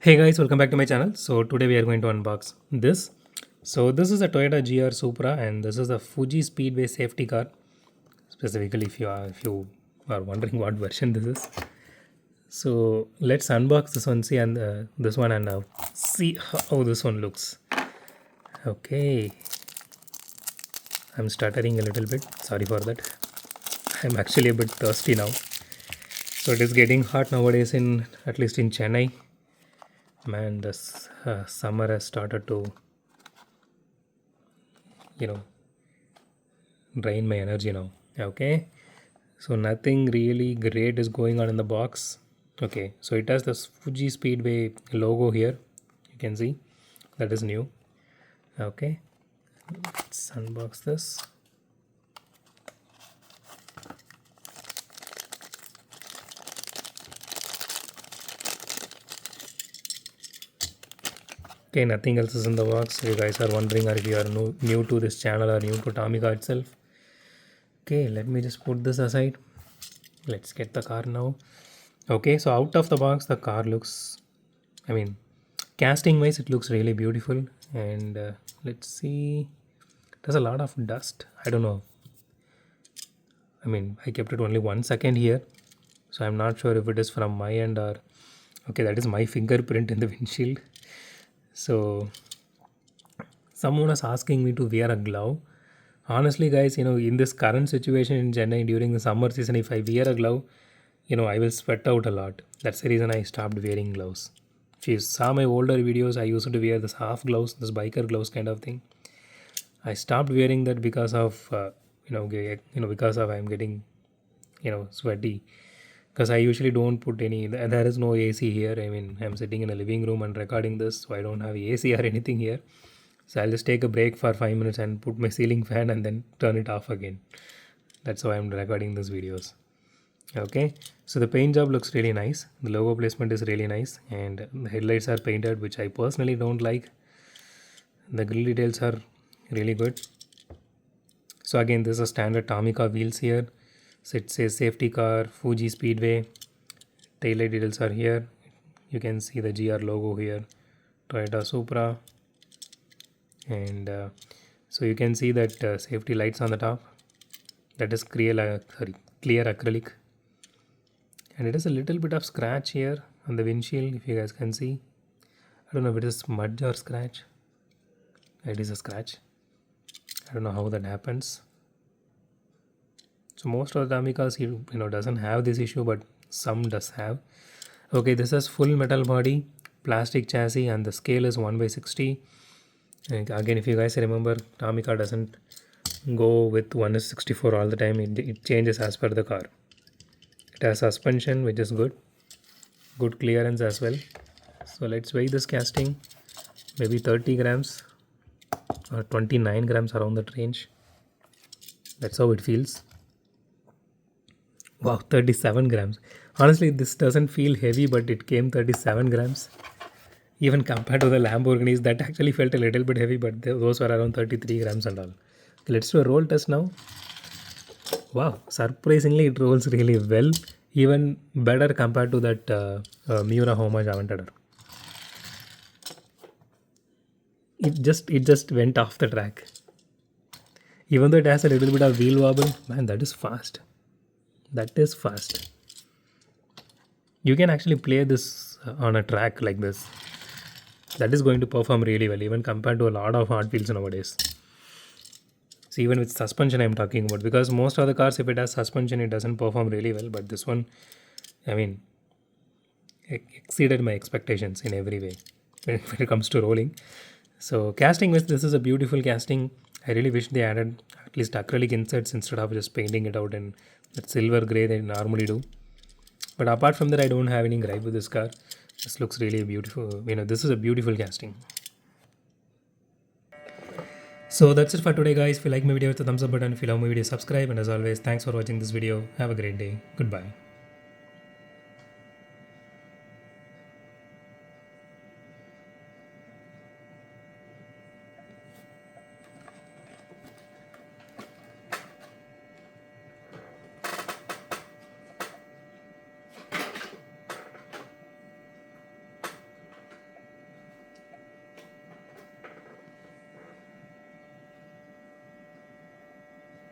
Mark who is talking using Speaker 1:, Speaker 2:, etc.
Speaker 1: Hey guys, welcome back to my channel. So today we are going to unbox this. So this is a Toyota GR Supra and this is a Fuji Speedway safety car. Specifically if you are wondering what version this is. So let's unbox this one, see and this one and see how this one looks. Okay, I'm stuttering a little bit. Sorry for that. I'm actually a bit thirsty now. So it is getting hot nowadays in at least in Chennai. Man, this summer has started to you know drain my energy now. Okay, so nothing really great is going on in the box. Okay, so it has this Fuji Speedway logo here, you can see that is new. Okay, let's unbox this. Okay, nothing else is in the box. If you guys are wondering, or if you are new to this channel or new to Tomica itself. Okay, let me just put this aside. Let's get the car now. Okay, so out of the box the car looks, I mean, casting wise it looks really beautiful. And let's see, there's a lot of dust. I don't know, I mean, I kept it only 1 second here, so I'm not sure if it is from my end or okay, that is my fingerprint in the windshield. So someone was asking me to wear a glove. Honestly guys, in this current situation in Chennai during the summer season, if I wear a glove, I will sweat out a lot. That's the reason I stopped wearing gloves. If you saw my older videos, I used to wear this half gloves, this biker gloves kind of thing. I stopped wearing that because of because of I'm getting sweaty, because I usually don't put any, there is no AC here. I mean, I'm sitting in a living room and recording this, so I don't have AC or anything here. So I'll just take a break for 5 minutes and put my ceiling fan and then turn it off again. That's how I'm recording these videos. Okay, so the paint job looks really nice. The logo placement is really nice, and the headlights are painted, which I personally don't like. The grill details are really good. So again, this is a standard Tomica wheels here. So it says safety car, Fuji Speedway. Taillight details are here. You can see the GR logo here, Toyota Supra. And so you can see that safety lights on the top. That is clear acrylic. And it is a little bit of scratch here on the windshield, if you guys can see. I don't know if it is smudge or scratch. It is a scratch. I don't know how that happens. So most of the Tomicas doesn't have this issue, but some does have. Okay, this is full metal body, plastic chassis, and the scale is 1/60. And again, if you guys remember, Tomica doesn't go with 1/64 all the time. It changes as per the car. It has suspension, which is good clearance as well. So let's weigh this casting. Maybe 30 grams or 29 grams, around that range. That's how it feels. Wow, 37 grams. Honestly, this doesn't feel heavy, but it came 37 grams. Even compared to the Lamborghinis, that actually felt a little bit heavy, but those were around 33 grams and all. Okay, let's do a roll test now. Wow, surprisingly it rolls really well, even better compared to that Miura Homage Aventador. It just went off the track. Even though it has a little bit of wheel wobble, man, that is fast. That is fast. You can actually play this on a track like this. That is going to perform really well, even compared to a lot of Hot Wheels nowadays. So even with suspension I'm talking about, because most of the cars, if it has suspension, it doesn't perform really well, but this one, I mean, exceeded my expectations in every way when it comes to rolling. So casting with this is a beautiful casting. I really wish they added at least acrylic inserts instead of just painting it out in that silver gray they normally do. But apart from that, I don't have any gripe with this car. This looks really beautiful. This is a beautiful casting. So that's it for today, guys. If you like my video, hit the thumbs up button. If you love my video, subscribe. And as always, thanks for watching this video. Have a great day. Goodbye.